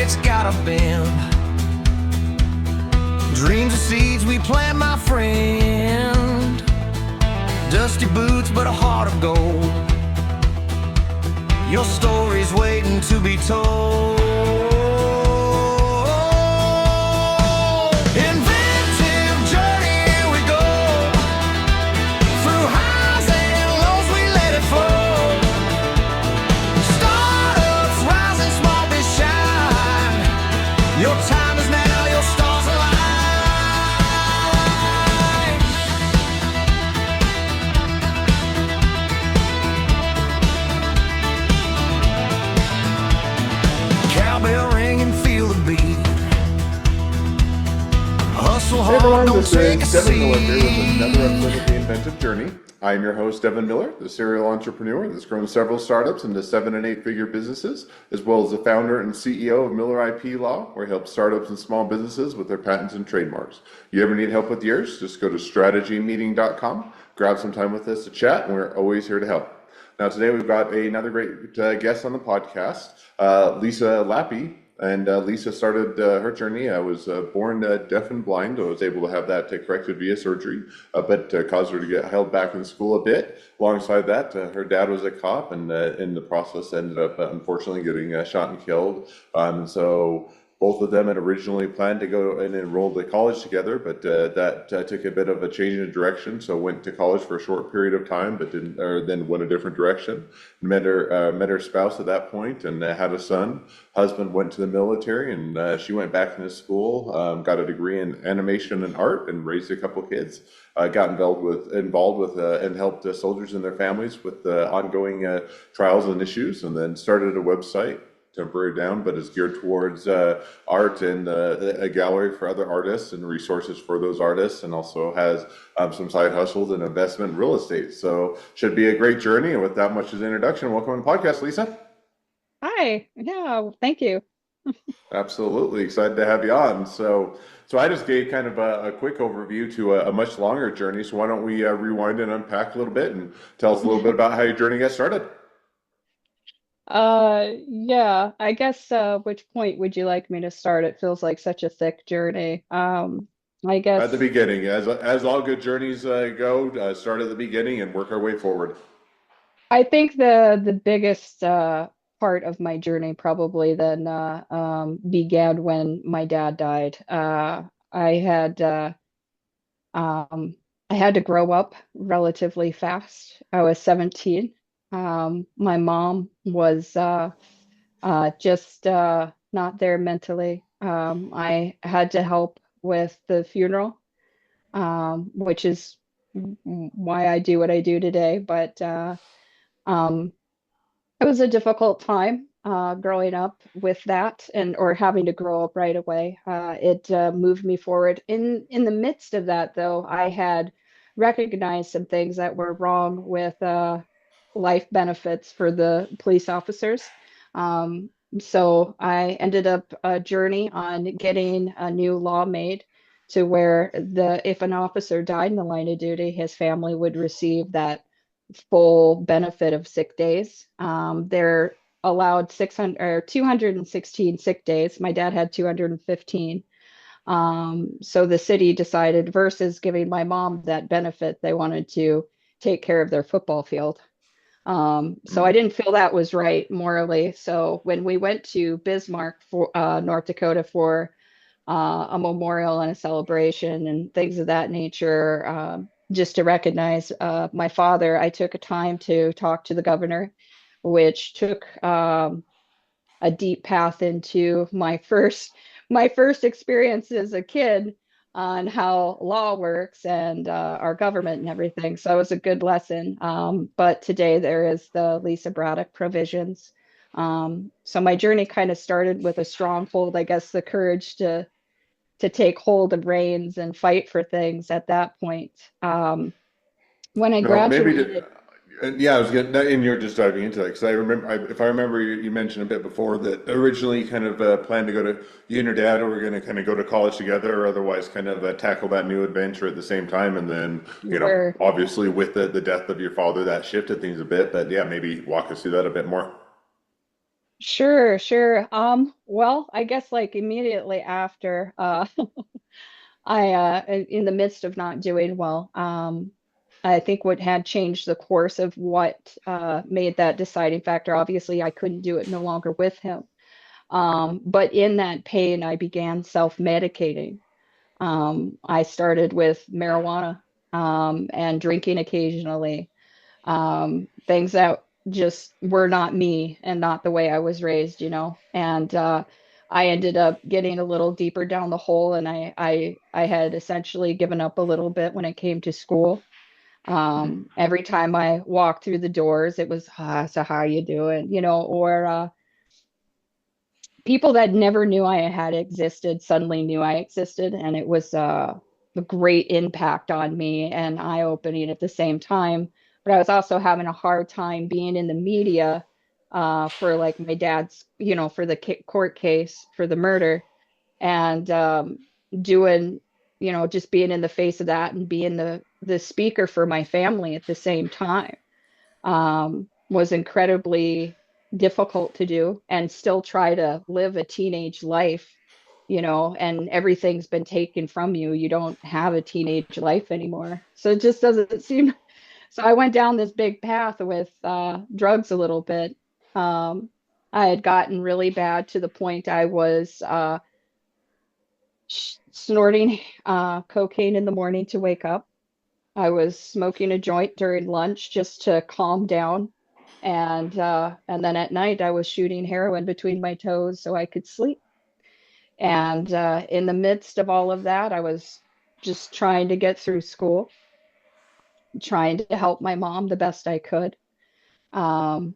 it's gotta bend. Dreams are seeds we plant, my friend. Dusty boots, but a heart of gold. Your story's waiting to be told. Inventive journey, here we go. Through highs and lows, we let it flow. Startups rising, small but shine. Your time is now, your stars align. Cowbell ring and feel the beat. Hustle Hey everyone, hard, don't this take a is Devin Miller here with another seat. episode of the Inventive Journey. I'm your host, Devin Miller, the serial entrepreneur that's grown several startups into 7- and 8-figure businesses, as well as the founder and CEO of Miller IP Law, where he helps startups and small businesses with their patents and trademarks. You ever need help with yours? Just go to strategymeeting.com, grab some time with us to chat, and we're always here to help. Now today we've got another great guest on the podcast, Lisa Lappi. And Lisa started her journey. I was born deaf and blind. I was able to have that corrected via surgery, but caused her to get held back in school a bit. Alongside that, her dad was a cop, and in the process ended up unfortunately getting shot and killed. So both of them had originally planned to go and enroll to college together, but that took a bit of a change in direction. So went to college for a short period of time, but then went a different direction. Met her spouse at that point, and had a son. Husband went to the military, and she went back into school. Got a degree in animation and art, and raised a couple of kids. Got involved with and helped soldiers and their families with ongoing trials and issues, and then started a website. Temporary down, but is geared towards art and a gallery for other artists and resources for those artists, and also has some side hustles and investment in real estate. So should be a great journey. And with that much as introduction, welcome to the podcast, Lisa. Hi. Yeah, thank you. Absolutely excited to have you on. So I just gave kind of a quick overview to a much longer journey. So why don't we rewind and unpack a little bit and tell us a little bit about how your journey got started? Yeah, I guess which point would you like me to start? It feels like such a thick journey. I At the guess beginning, as all good journeys go, start at the beginning and work our way forward. I think the biggest part of my journey probably then began when my dad died. I had I had to grow up relatively fast. I was 17. My mom was just not there mentally. I had to help with the funeral, which is why I do what I do today. But um, it was a difficult time growing up with that, and or having to grow up right away. It moved me forward. In the midst of that, though, I had recognized some things that were wrong with life benefits for the police officers. Um, so I ended up a journey on getting a new law made to where if an officer died in the line of duty, his family would receive that full benefit of sick days. They're allowed 600 or 216 sick days. My dad had 215. So the city decided versus giving my mom that benefit, they wanted to take care of their football field. So I Mm. didn't feel that was right morally. So when we went to Bismarck for North Dakota for a memorial and a celebration and things of that nature, just to recognize my father, I took a time to talk to the governor, which took a deep path into my first experience as a kid on how law works and our government and everything. So it was a good lesson. But today there is the Lisa Braddock provisions. So my journey kind of started with a stronghold, I guess, the courage to take hold of reins and fight for things at that point. When I No, graduated, yeah, I was getting, and you're just diving into that because I remember, if I remember, you mentioned a bit before that originally kind of planned to go to, you and your dad were going to kind of go to college together, or otherwise kind of tackle that new adventure at the same time. And then, where obviously with the death of your father, that shifted things a bit. But yeah, maybe walk us through that a bit more. Sure, sure. Well, I guess like immediately after, in the midst of not doing well, I think what had changed the course of what made that deciding factor, obviously I couldn't do it no longer with him. But in that pain, I began self-medicating. I started with marijuana, and drinking occasionally, things that just were not me and not the way I was raised, you know. And I ended up getting a little deeper down the hole, and I had essentially given up a little bit when it came to school. Every time I walked through the doors, it was, so how you doing, you know, or people that never knew I had existed suddenly knew I existed, and it was a great impact on me and eye-opening at the same time. But I was also having a hard time being in the media for like my dad's, you know, for the court case for the murder, and doing, you know, just being in the face of that and being the speaker for my family at the same time, was incredibly difficult to do, and still try to live a teenage life, you know, and everything's been taken from you. You don't have a teenage life anymore. So it just doesn't seem. So I went down this big path with drugs a little bit. Um, I had gotten really bad to the point I was snorting cocaine in the morning to wake up. I was smoking a joint during lunch just to calm down. And then at night I was shooting heroin between my toes so I could sleep. And in the midst of all of that, I was just trying to get through school, trying to help my mom the best I could. Um,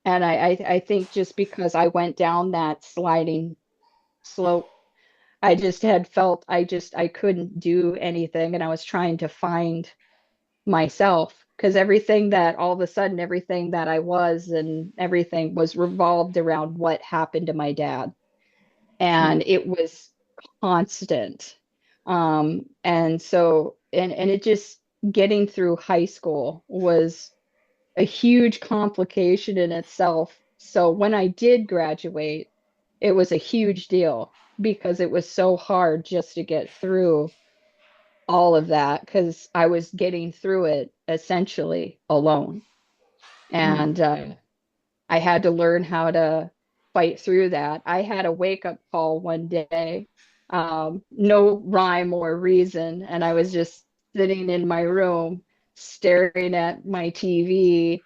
and I think just because I went down that sliding slope, I just had felt I couldn't do anything, and I was trying to find myself, because everything that all of a sudden everything that I was and everything was revolved around what happened to my dad, and it was constant. And so and it just, getting through high school was a huge complication in itself. So when I did graduate, it was a huge deal because it was so hard just to get through all of that, because I was getting through it essentially alone. And I had to learn how to fight through that. I had a wake up call one day, no rhyme or reason. And I was just sitting in my room staring at my TV,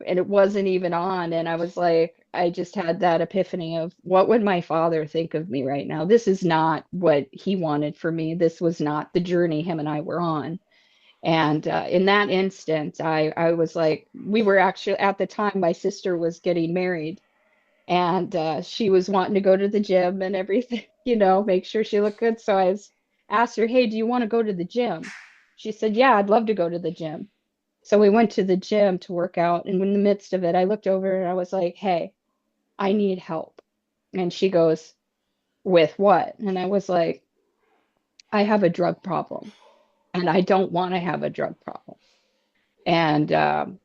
and it wasn't even on. And I was like, I just had that epiphany of, what would my father think of me right now? This is not what he wanted for me. This was not the journey him and I were on. And in that instant, I was like, we were actually, at the time, my sister was getting married, and she was wanting to go to the gym and everything, you know, make sure she looked good. So asked her, hey, do you want to go to the gym? She said, yeah, I'd love to go to the gym. So we went to the gym to work out. And in the midst of it, I looked over and I was like, hey, I need help. And she goes, with what? And I was like, I have a drug problem and I don't want to have a drug problem. And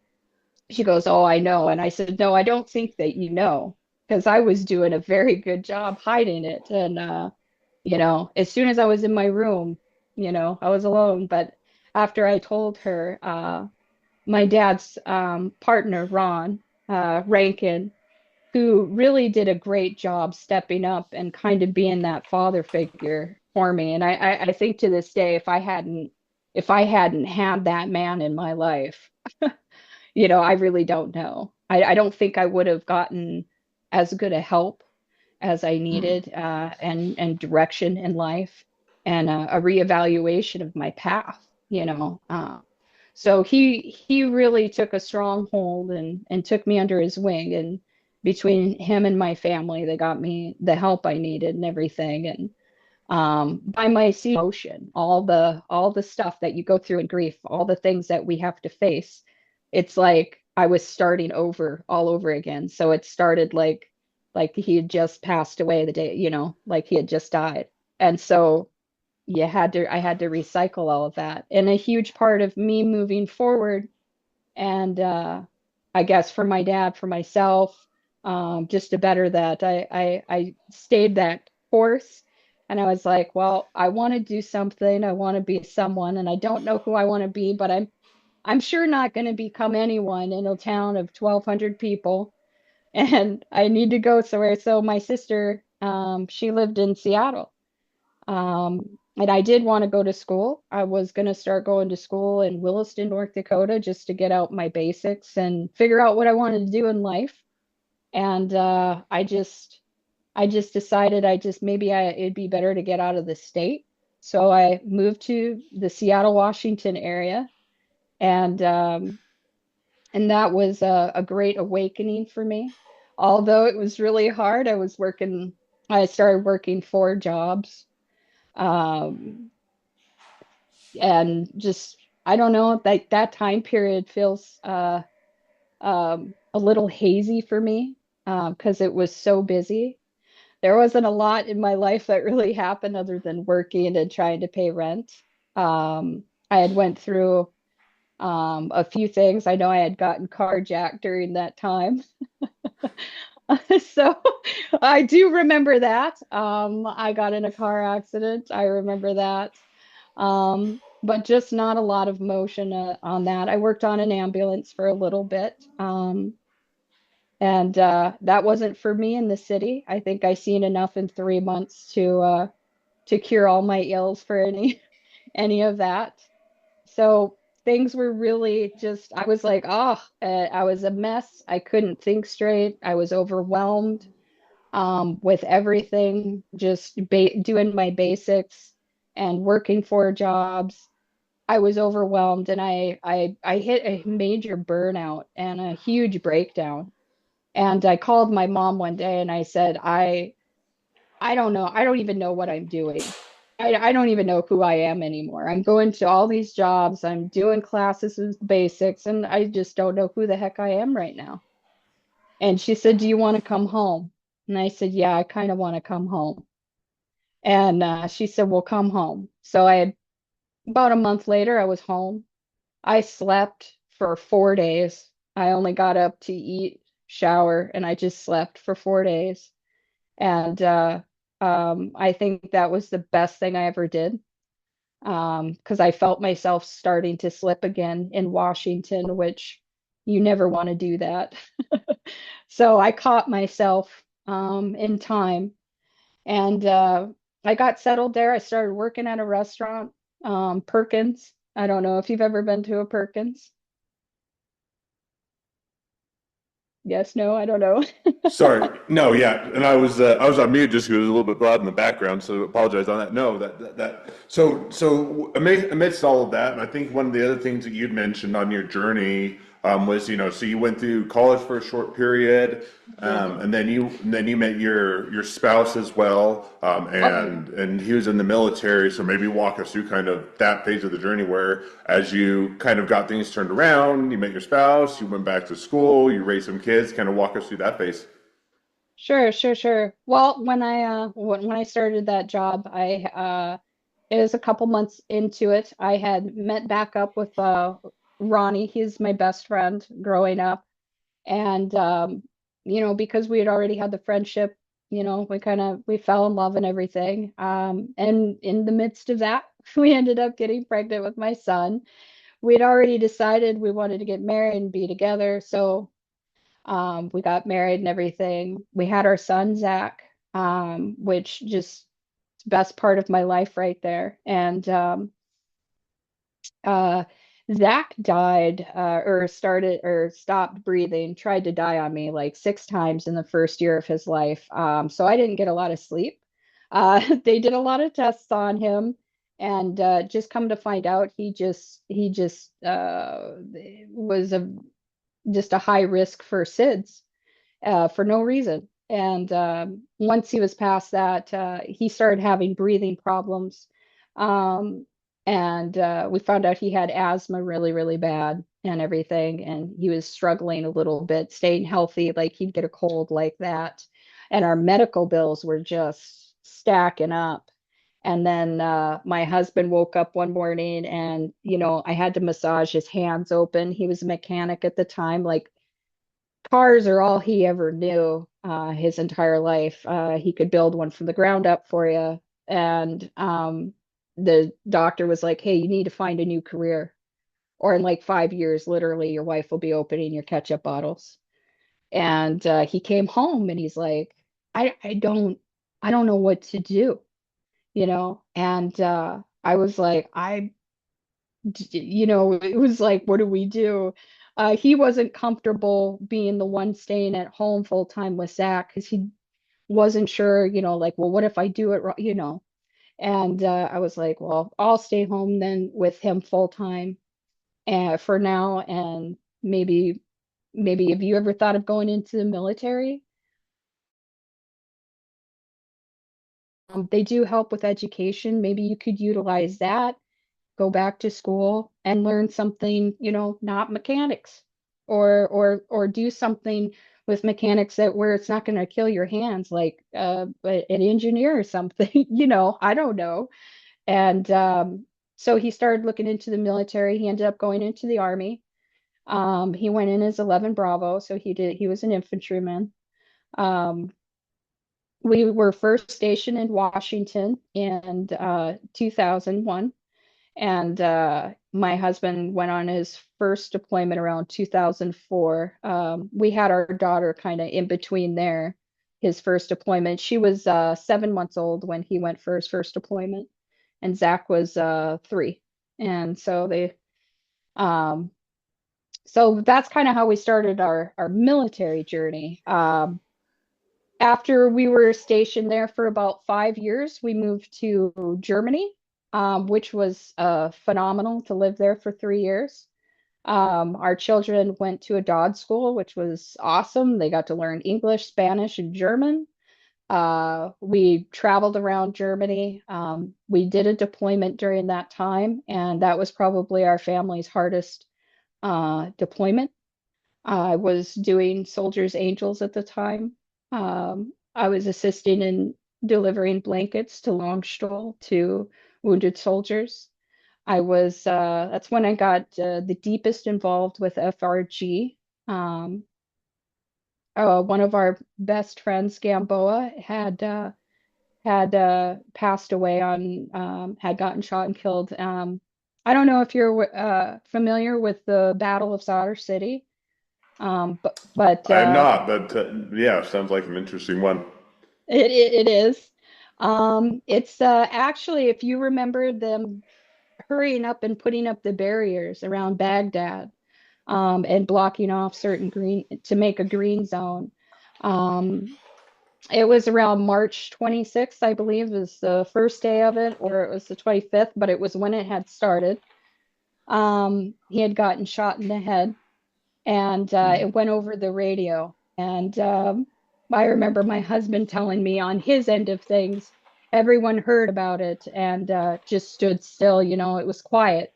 she goes, oh, I know. And I said, no, I don't think that you know, because I was doing a very good job hiding it. And, you know, as soon as I was in my room, you know, I was alone. But after I told her, my dad's partner, Ron Rankin, who really did a great job stepping up and kind of being that father figure for me. And I think to this day, if I hadn't had that man in my life, you know, I really don't know. I don't think I would have gotten as good a help as I needed, and direction in life, and a reevaluation of my path, you know. So he really took a strong hold and took me under his wing, and between him and my family, they got me the help I needed and everything. And by my emotion, all the stuff that you go through in grief, all the things that we have to face, it's like I was starting over all over again. So it started like he had just passed away the day, you know, like he had just died. And so I had to recycle all of that. And a huge part of me moving forward, and I guess for my dad, for myself, just to better that. I stayed that course, and I was like, well, I want to do something. I want to be someone, and I don't know who I want to be, but I'm sure not going to become anyone in a town of 1,200 people, and I need to go somewhere. So my sister, she lived in Seattle. And I did want to go to school. I was going to start going to school in Williston, North Dakota, just to get out my basics and figure out what I wanted to do in life. And I just decided it'd be better to get out of the state. So I moved to the Seattle, Washington area, and and that was a great awakening for me. Although it was really hard, I started working 4 jobs. Um, and just I don't know, like that time period feels a little hazy for me because it was so busy. There wasn't a lot in my life that really happened other than working and trying to pay rent. I had went through a few things. I know I had gotten carjacked during that time. So I do remember that. I got in a car accident. I remember that. But just not a lot of motion on that. I worked on an ambulance for a little bit. And that wasn't for me in the city. I think I seen enough in 3 months to cure all my ills for any of that. So things were really just, I was like, oh, I was a mess. I couldn't think straight. I was overwhelmed with everything, just doing my basics and working 4 jobs. I was overwhelmed and I hit a major burnout and a huge breakdown. And I called my mom one day and I said, I don't know. I don't even know what I'm doing. I don't even know who I am anymore. I'm going to all these jobs, I'm doing classes with basics, and I just don't know who the heck I am right now. And she said, do you want to come home? And I said, yeah, I kind of want to come home. And she said, well, come home. So about a month later, I was home. I slept for 4 days. I only got up to eat, shower, and I just slept for 4 days. And I think that was the best thing I ever did because I felt myself starting to slip again in Washington, which you never want to do that. So I caught myself in time and I got settled there. I started working at a restaurant, Perkins. I don't know if you've ever been to a Perkins. Yes, no, I don't know. Sorry. No, yeah, and I was on mute just because it was a little bit loud in the background, so apologize on that. No, that so amidst all of that, and I think one of the other things that you'd mentioned on your journey was so you went through college for a short period, Did. and then you met your spouse as well, Oh, yeah. and he was in the military. So maybe walk us through kind of that phase of the journey where, as you kind of got things turned around, you met your spouse, you went back to school, you raised some kids. Kind of walk us through that phase. Sure, sure, sure. Well, when I started that job, I it was a couple months into it. I had met back up with Ronnie. He's my best friend growing up, and because we had already had the friendship, we fell in love and everything. And in the midst of that, we ended up getting pregnant with my son. We'd already decided we wanted to get married and be together, so we got married and everything. We had our son, Zach, which just best part of my life right there. And uh, Zach died or stopped breathing, tried to die on me like 6 times in the first year of his life. So I didn't get a lot of sleep. They did a lot of tests on him. And just come to find out, he just was just a high risk for SIDS for no reason. And once he was past that, he started having breathing problems. Um, and we found out he had asthma really, really bad and everything. And he was struggling a little bit, staying healthy, like he'd get a cold like that. And our medical bills were just stacking up. And then my husband woke up one morning and, I had to massage his hands open. He was a mechanic at the time, like cars are all he ever knew his entire life. He could build one from the ground up for you. And the doctor was like, hey, you need to find a new career. Or in like 5 years, literally, your wife will be opening your ketchup bottles. And he came home and he's like, I don't know what to do, you know? And I was like, it was like, what do we do? He wasn't comfortable being the one staying at home full time with Zach because he wasn't sure, like, well, what if I do it wrong? And I was like, well, I'll stay home then with him full time for now. And maybe have you ever thought of going into the military? They do help with education. Maybe you could utilize that, go back to school and learn something, not mechanics, or do something with mechanics that where it's not going to kill your hands, like an engineer or something, I don't know. And so he started looking into the military. He ended up going into the army. He went in as 11 Bravo, so he was an infantryman. Um, we were first stationed in Washington in 2001. And my husband went on his first deployment around 2004. We had our daughter kind of in between there, his first deployment. She was 7 months old when he went for his first deployment, and Zach was 3. And um, so that's kind of how we started our military journey. After we were stationed there for about 5 years, we moved to Germany, which was phenomenal to live there for 3 years. Our children went to a Dodd school, which was awesome. They got to learn English, Spanish, and German. We traveled around Germany. We did a deployment during that time, and that was probably our family's hardest deployment. I was doing Soldiers Angels at the time. I was assisting in delivering blankets to Longstol to wounded soldiers. That's when I got the deepest involved with FRG. Um, One of our best friends, Gamboa, had passed away had gotten shot and killed. I don't know if you're familiar with the Battle of Sadr City. But I'm not, but yeah, sounds like an interesting one. it is. It's actually, if you remember them hurrying up and putting up the barriers around Baghdad, and blocking off certain green to make a green zone. Um, it was around March 26th, I believe, was the first day of it, or it was the 25th, but it was when it had started. He had gotten shot in the head, and it went over the radio. And I remember my husband telling me on his end of things, everyone heard about it and just stood still. It was quiet,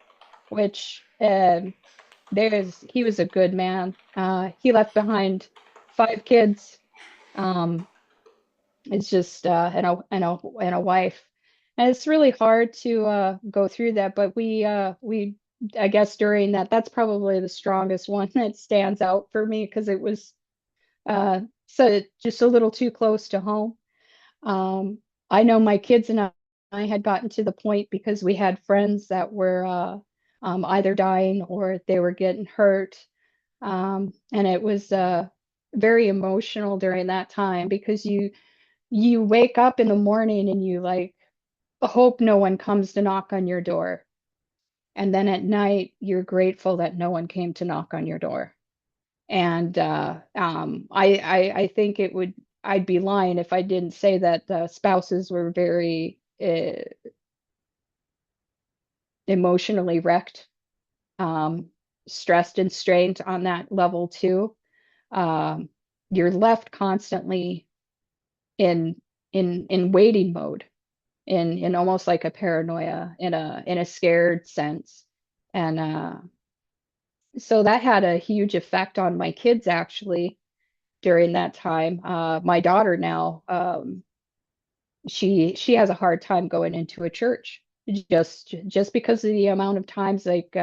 which he was a good man. He left behind 5 kids. Um, it's just and a wife. And it's really hard to go through that, but we I guess during that's probably the strongest one that stands out for me because it was so just a little too close to home. I know my kids and I had gotten to the point because we had friends that were either dying or they were getting hurt. And it was very emotional during that time because you wake up in the morning and you like hope no one comes to knock on your door. And then at night, you're grateful that no one came to knock on your door. And I think I'd be lying if I didn't say that spouses were very emotionally wrecked, um, stressed and strained on that level too. Um, you're left constantly in in waiting mode, in almost like a paranoia, in a scared sense. And so that had a huge effect on my kids actually during that time. My daughter now, she has a hard time going into a church just because of the amount of times like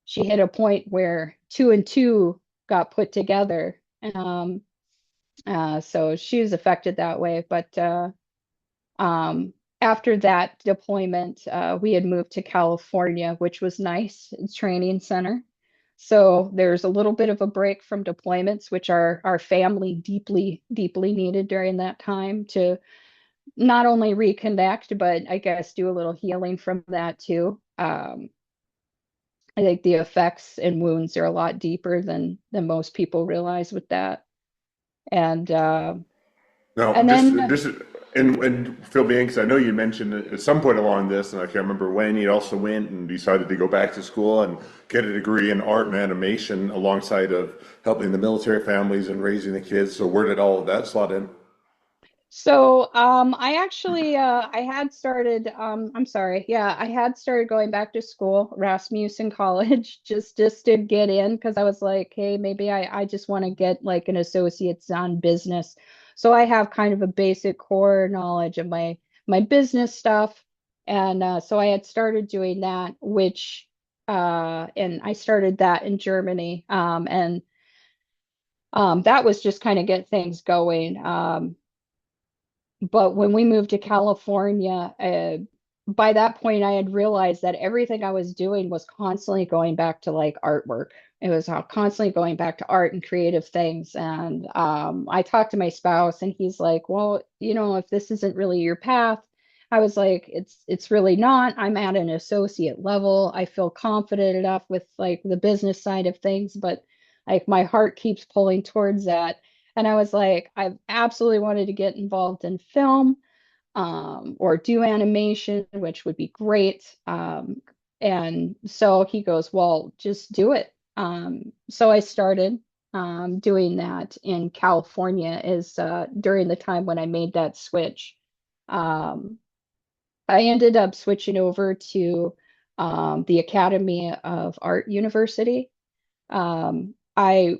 she hit a point where two and two got put together Um, so she was affected that way. But um, after that deployment, we had moved to California, which was nice, training center. So there's a little bit of a break from deployments, which our family deeply, deeply needed during that time to not only reconnect, but I guess do a little healing from that too. I think the effects and wounds are a lot deeper than most people realize with that. And Now, and then just and fill me in because I know you mentioned at some point along this, and I can't remember when, you also went and decided to go back to school and get a degree in art and animation alongside of helping the military families and raising the kids. So where did all of that slot in? so I actually I had started I'm sorry, yeah, I had started going back to school, Rasmussen College, just to get in because I was like, hey, maybe I just want to get like an associate's on business. So I have kind of a basic core knowledge of my business stuff. And so I had started doing that, which and I started that in Germany. And that was just kind of get things going. But when we moved to California, by that point, I had realized that everything I was doing was constantly going back to like artwork. It was constantly going back to art and creative things. And I talked to my spouse, and he's like, "Well, if this isn't really your path," I was like, "It's really not. I'm at an associate level. I feel confident enough with like the business side of things, but like my heart keeps pulling towards that." And I was like, I've absolutely wanted to get involved in film or do animation, which would be great. And so he goes, well, just do it. So I started doing that in California is during the time when I made that switch. Um, I ended up switching over to the Academy of Art University. I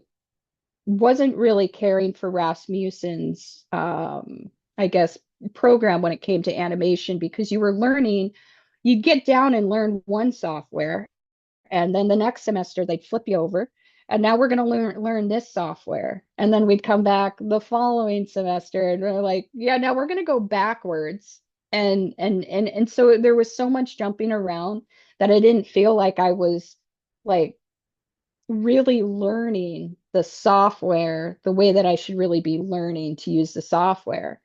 wasn't really caring for Rasmussen's, I guess, program when it came to animation because you were learning, you'd get down and learn one software, and then the next semester they'd flip you over, and now we're going to learn this software, and then we'd come back the following semester, and we're like, yeah, now we're going to go backwards, and so there was so much jumping around that I didn't feel like I was like really learning the software the way that I should really be learning to use the software.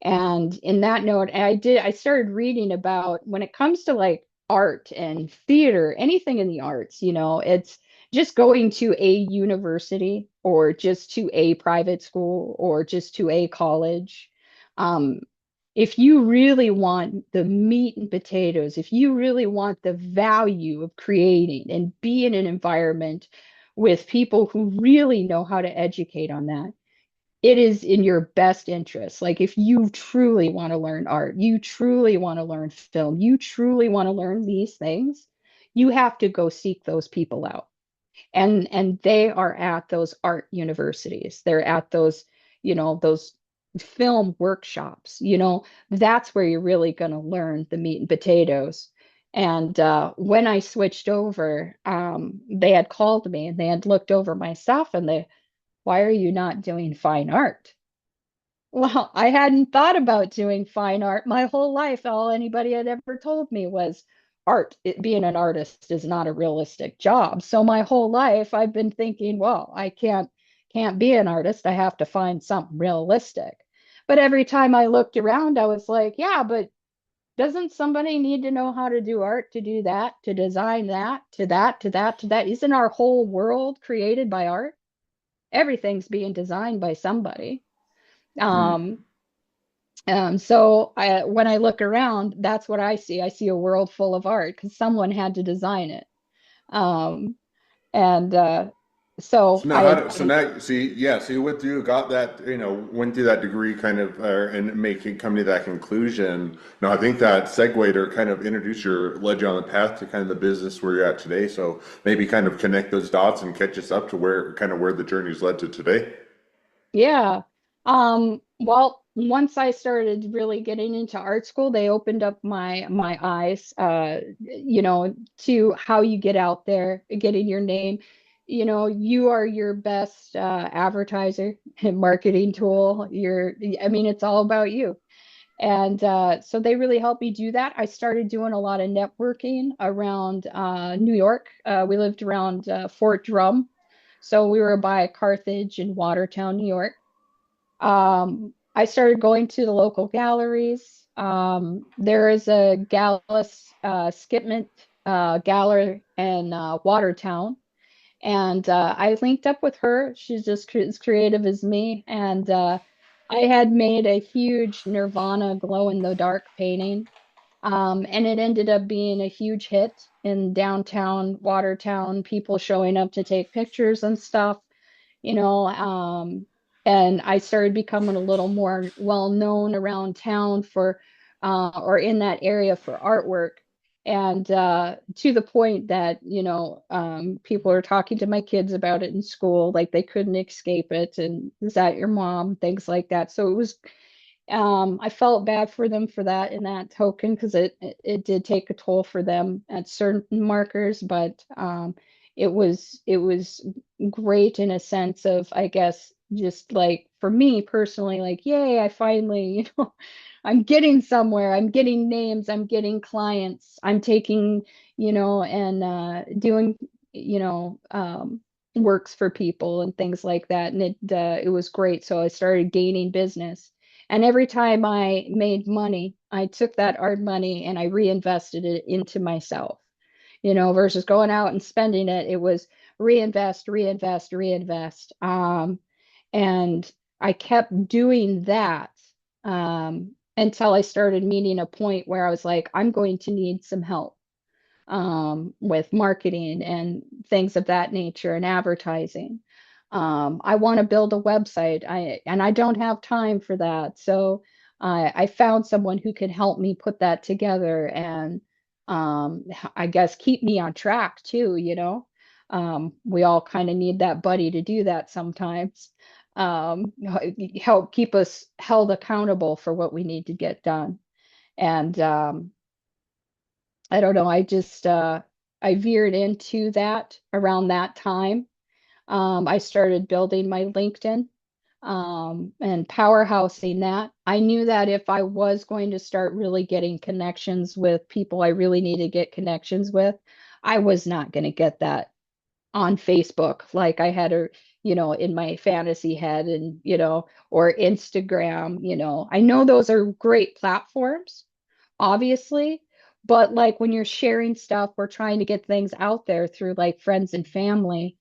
And in that note, I started reading about when it comes to like art and theater, anything in the arts, it's just going to a university or just to a private school or just to a college. Um, if you really want the meat and potatoes, if you really want the value of creating and be in an environment with people who really know how to educate on that, it is in your best interest. Like if you truly want to learn art, you truly want to learn film, you truly want to learn these things, you have to go seek those people out. And they are at those art universities. They're at those film workshops. That's where you're really going to learn the meat and potatoes. And when I switched over, they had called me and they had looked over my stuff and why are you not doing fine art? Well, I hadn't thought about doing fine art my whole life. All anybody had ever told me was being an artist is not a realistic job. So my whole life I've been thinking, well, I can't be an artist. I have to find something realistic. But every time I looked around, I was like, yeah, but doesn't somebody need to know how to do art to do that, to design that, to that, to that, to that? Isn't our whole world created by art? Everything's being designed by somebody. Um, so when I look around, that's what I see. I see a world full of art because someone had to design it. Um, and so So now, I how had do, so now, see, yeah, so you went through, got that, went through that degree kind of, and making come to that conclusion. Now, I think that segued or kind of led you on the path to kind of the business where you're at today. So maybe kind of connect those dots and catch us up to where the journey's led to today. Yeah. Well, once I started really getting into art school, they opened up my eyes, to how you get out there, getting your name. you are your best advertiser and marketing tool. I mean, it's all about you. And so they really helped me do that. I started doing a lot of networking around New York. We lived around Fort Drum. So we were by Carthage in Watertown, New York. I started going to the local galleries. There is a Gallus Skipment gallery in Watertown, and I linked up with her. She's just as creative as me, and I had made a huge Nirvana glow in the dark painting, and it ended up being a huge hit in downtown Watertown. People showing up to take pictures and stuff you know, um, and I started becoming a little more well known around town or in that area for artwork. And to the point that, people are talking to my kids about it in school, like they couldn't escape it. And is that your mom? Things like that. So I felt bad for them for that in that token because it did take a toll for them at certain markers, but it was great in a sense of, I guess, just like for me personally, like, yay, I finally, I'm getting somewhere. I'm getting names. I'm getting clients. I'm taking, and doing, you know, um, works for people and things like that. And it was great. So I started gaining business. And every time I made money, I took that art money and I reinvested it into myself, versus going out and spending it. It was reinvest, reinvest, reinvest. And I kept doing that until I started meeting a point where I was like, I'm going to need some help with marketing and things of that nature and advertising. I want to build a website. I don't have time for that. So I found someone who could help me put that together and I guess keep me on track too. We all kind of need that buddy to do that sometimes. Help keep us held accountable for what we need to get done. And I don't know, I veered into that around that time. I started building my LinkedIn and powerhousing that. I knew that if I was going to start really getting connections with people I really need to get connections with, I was not going to get that on Facebook like I had in my fantasy head and, or Instagram. I know those are great platforms, obviously, but like when you're sharing stuff or trying to get things out there through like friends and family,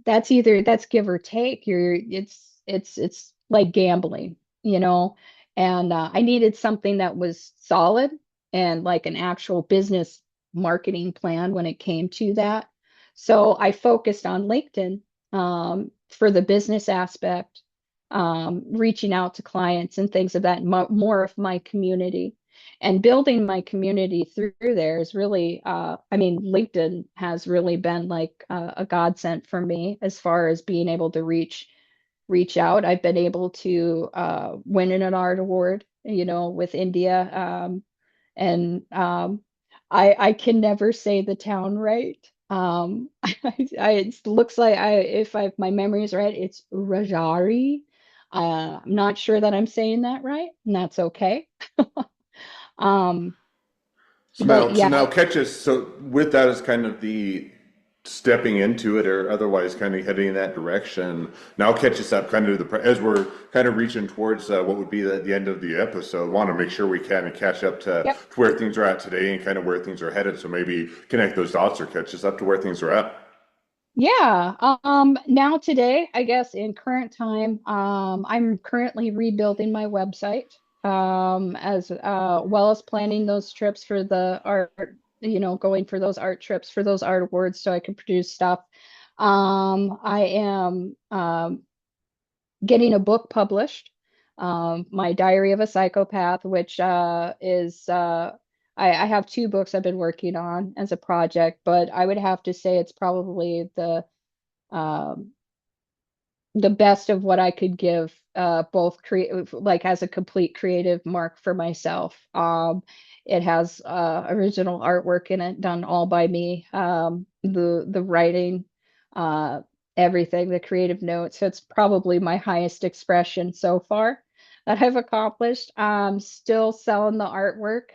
that's give or take. It's like gambling, and I needed something that was solid and like an actual business marketing plan when it came to that. So I focused on LinkedIn for the business aspect, reaching out to clients and things of that, more of my community. And building my community through there is really, I mean, LinkedIn has really been like a godsend for me as far as being able to reach out. I've been able to win an art award, with India, and I can never say the town right. It looks like if my memory is right, it's Rajari. I'm not sure that I'm saying that right, and that's okay. Um, So but now, so yeah, now catch us. So with that as kind of the stepping into it, or otherwise kind of heading in that direction. Now catch us up, kind of as we're kind of reaching towards what would be the end of the episode. Want to make sure we kind of catch up yep. to where things are at today and kind of where things are headed. So maybe connect those dots or catch us up to where things are at. Yeah. Now today, I guess in current time, I'm currently rebuilding my website, as well as planning those trips for the art, going for those art trips for those art awards so I can produce stuff. I am getting a book published, My Diary of a Psychopath, which I have two books I've been working on as a project, but I would have to say it's probably um, the best of what I could give, both creative, like as a complete creative mark for myself. It has original artwork in it, done all by me. The writing, uh, everything, the creative notes. So it's probably my highest expression so far that I've accomplished. Still selling the artwork.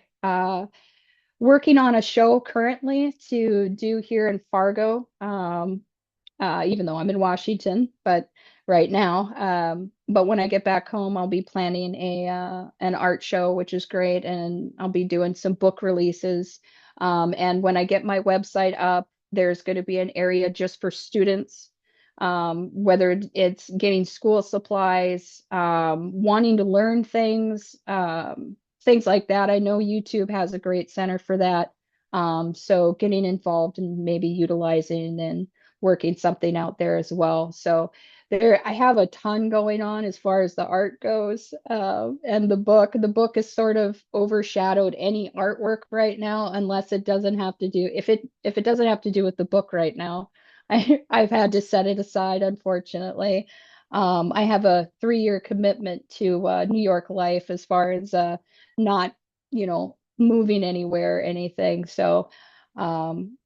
Working on a show currently to do here in Fargo. Even though I'm in Washington, but right now. But when I get back home, I'll be planning a an art show, which is great, and I'll be doing some book releases. And when I get my website up, there's going to be an area just for students, whether it's getting school supplies, wanting to learn things, things like that. I know YouTube has a great center for that. So getting involved and maybe utilizing and working something out there as well. So there, I have a ton going on as far as the art goes, and the book. The book is sort of overshadowed any artwork right now, unless it doesn't have to do if it doesn't have to do with the book right now. I've had to set it aside, unfortunately. I have a 3-year commitment to New York life as far as not, moving anywhere or anything. So um,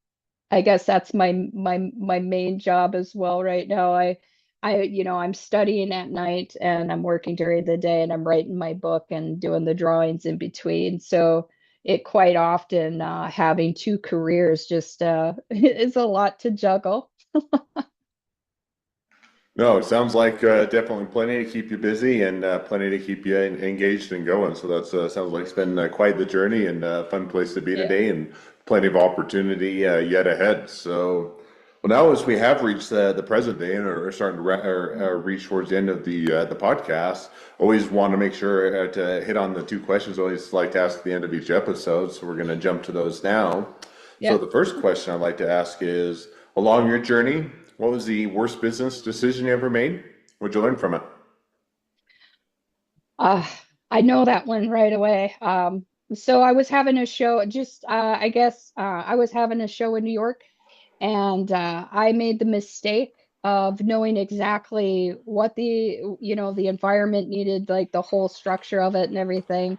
I guess that's my main job as well right now. I'm studying at night and I'm working during the day and I'm writing my book and doing the drawings in between. So it quite often having two careers just is a lot to juggle. No, it sounds like definitely plenty to keep you busy and plenty to keep you engaged and going. So that sounds like it's been quite the journey and a fun place to be Yeah. today and plenty of opportunity yet ahead. So, well, now as we have reached the present day and are starting to reach towards the end of the podcast, always want to make sure to hit on the two questions I always like to ask at the end of each episode. So we're going to jump to those now. So Yeah. the first question I'd like to ask is, along your journey, what was the worst business decision you ever made? What'd you learn from it? Uh, I know that one right away. So I was having a show, just I guess I was having a show in New York, and I made the mistake of knowing exactly what the environment needed, like the whole structure of it and everything,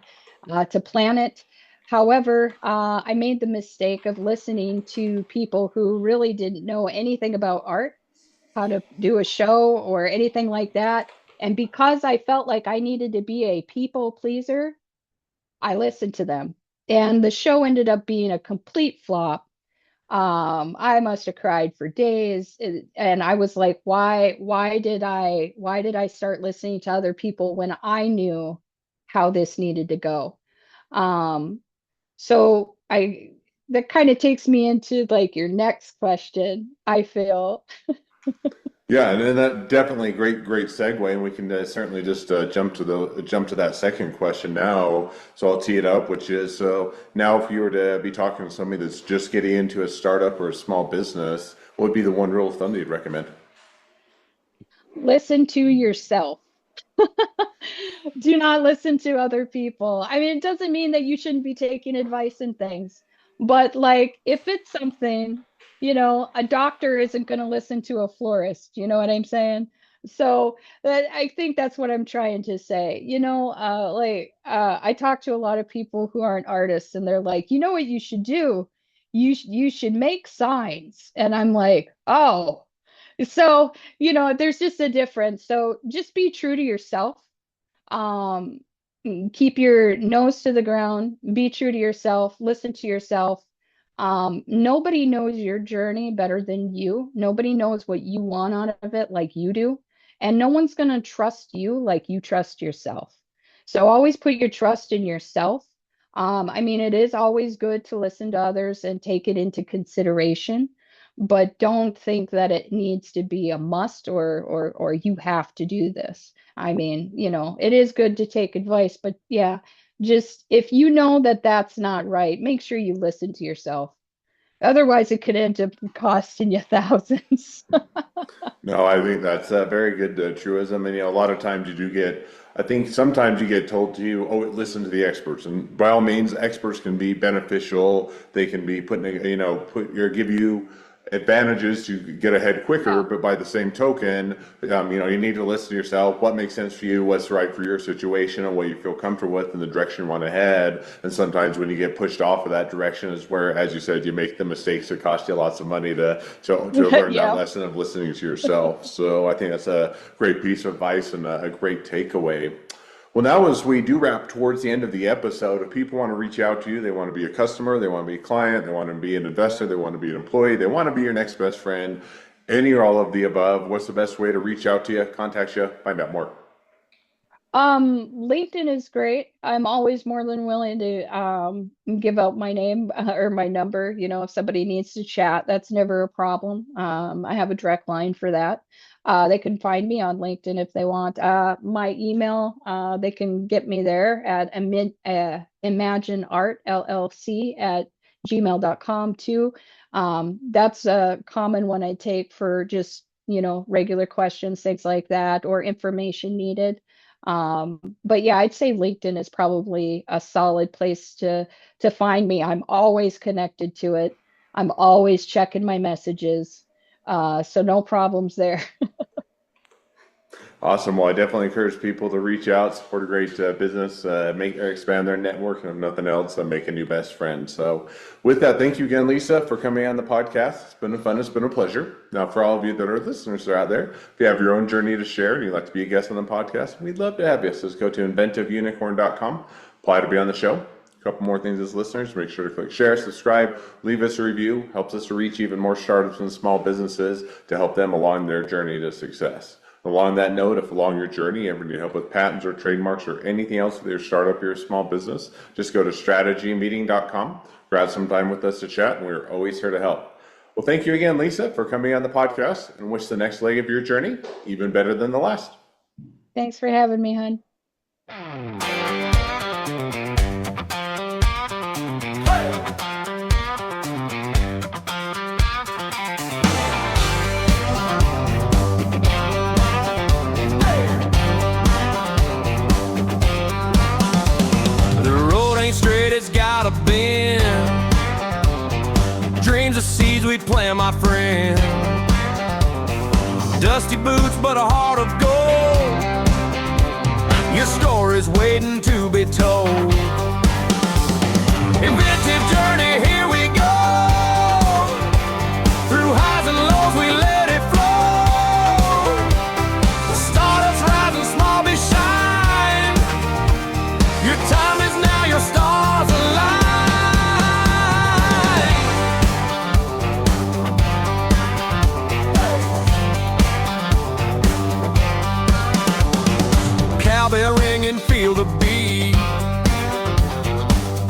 to plan it. However, I made the mistake of listening to people who really didn't know anything about art, how to do a show or anything like that. And because I felt like I needed to be a people pleaser, I listened to them. And the show ended up being a complete flop. I must have cried for days. And I was like, why did I start listening to other people when I knew how this needed to go? Um, so I that kind of takes me into like your next question, I feel. Yeah, and then that definitely great segue, and we can certainly just jump to that second question now. So I'll tee it up, which is so now if you were to be talking to somebody that's just getting into a startup or a small business, what would be the one rule of thumb that you'd recommend? Listen to yourself. Do not listen to other people. I mean, it doesn't mean that you shouldn't be taking advice and things, but like if it's something, a doctor isn't going to listen to a florist. You know what I'm saying? So I think that's what I'm trying to say. I talk to a lot of people who aren't artists, and they're like, you know what you should do? You should make signs, and I'm like, oh. So, there's just a difference. So just be true to yourself. Um, Keep your nose to the ground, be true to yourself, listen to yourself. Nobody knows your journey better than you. Nobody knows what you want out of it like you do. And no one's going to trust you like you trust yourself. So always put your trust in yourself. I mean, it is always good to listen to others and take it into consideration, but don't think that it needs to be a must or you have to do this. I mean, it is good to take advice, but yeah, just if you know that that's not right, make sure you listen to yourself. Otherwise, it could end up costing you thousands. No, I think that's a very good truism. And, a lot of times you do get, I think sometimes you get told to you, oh, listen to the experts. And by all means, experts can be beneficial. They can be give you advantages to get ahead quicker, but by the same token, you need to listen to yourself, what makes sense for you, what's right for your situation, and what you feel comfortable with, and the direction you want to head. And sometimes when you get pushed off of that direction is where, as you said, you make the mistakes that cost you lots of money to learn that lesson of listening to yourself. So I think that's a great piece of advice and a great takeaway. Well, now as we do wrap towards the end of the episode, if people want to reach out to you, they want to be a customer, they want to be a client, they want to be an investor, they want to be an employee, they want to be your next best friend, any or all of the above, what's the best way to reach out to you, contact you, find out more? LinkedIn is great. I'm always more than willing to give out my name or my number. If somebody needs to chat, that's never a problem. I have a direct line for that. They can find me on LinkedIn if they want. My email, they can get me there at imagineartllc@gmail.com too. That's a common one I take for just, regular questions, things like that, or information needed. But yeah, I'd say LinkedIn is probably a solid place to find me. I'm always connected to it. I'm always checking my messages. So no problems there. Awesome. Well, I definitely encourage people to reach out, support a great business, expand their network, and if nothing else, make a new best friend. So with that, thank you again, Lisa, for coming on the podcast. It's been fun. It's been a pleasure. Now, for all of you that are listeners that are out there, if you have your own journey to share and you'd like to be a guest on the podcast, we'd love to have you. So just go to inventiveunicorn.com, apply to be on the show. A couple more things as listeners, make sure to click share, subscribe, leave us a review, helps us to reach even more startups and small businesses to help them along their journey to success. Along that note, if along your journey you ever need help with patents or trademarks or anything else with your startup or your small business, just go to strategymeeting.com, grab some time with us to chat, and we're always here to help. Well, thank you again, Lisa, for coming on the podcast, and wish the next leg of your journey even better than the last. Thanks for having me, hon. Dreams of seeds we'd plant, my friend. Dusty boots, but a heart of gold. Your story's waiting to be told. Inventive journey, here we go. Through highs and lows, we let it flow. Startups rising, small be shine. Your time is now, your stars align. Cowbell ring and feel the beat.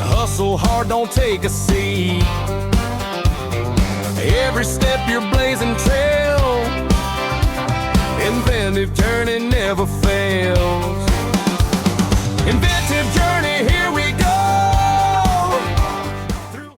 Hustle hard, don't take a seat. Every step you're blazing trail. Inventive journey never fails. Inventive journey.